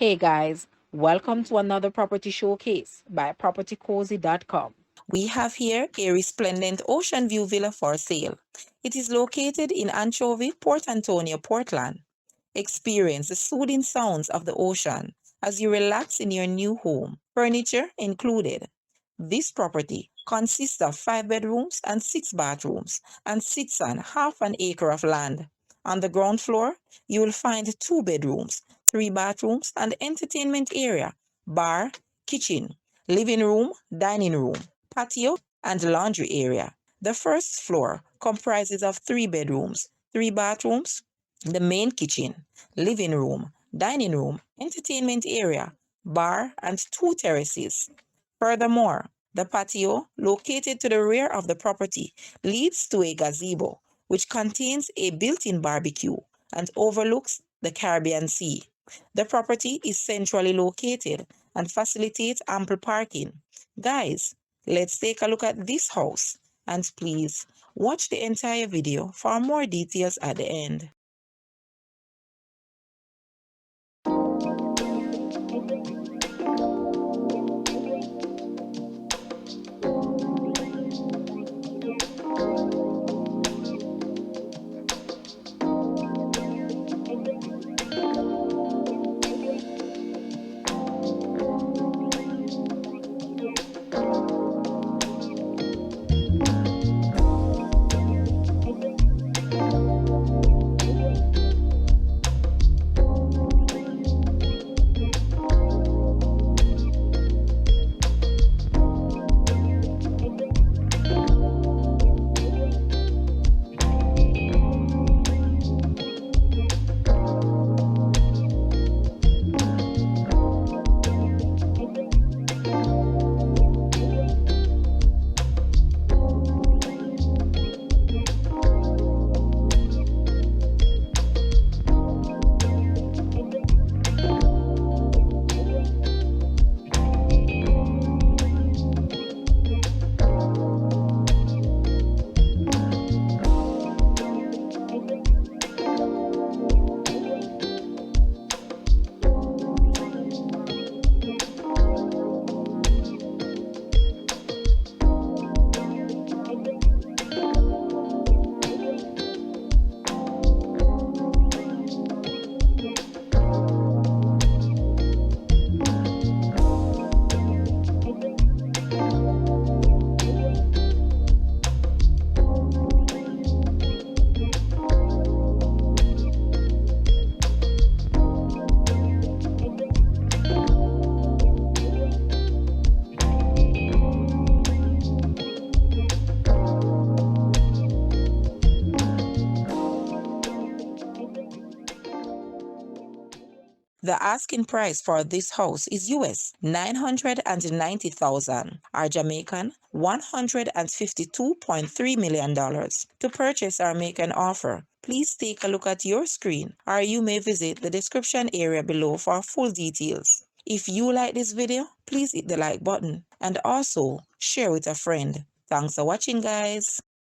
Hey guys, welcome to another property showcase by propertycozy.com. We have here a resplendent ocean view villa for sale. It is located in Anchovy, Port Antonio, Portland. Experience the soothing sounds of the ocean as you relax in your new home. Furniture included. This property consists of 5 bedrooms and 6 bathrooms and sits on half an acre of land. On the ground floor, you will find 2 bedrooms, 3 bathrooms, and entertainment area, bar, kitchen, living room, dining room, patio, and laundry area. The first floor comprises of 3 bedrooms, 3 bathrooms, the main kitchen, living room, dining room, entertainment area, bar, and 2 terraces. Furthermore, the patio, located to the rear of the property, leads to a gazebo, which contains a built-in barbecue and overlooks the Caribbean Sea. The property is centrally located and facilitates ample parking. Guys, let's take a look at this house, and please watch the entire video for more details at the end. The asking price for this house is US 990,000 or Jamaican $152.3 million. To purchase or make an offer, please take a look at your screen, or you may visit the description area below for full details. If you like this video, please hit the like button and also share with a friend. Thanks for watching, guys.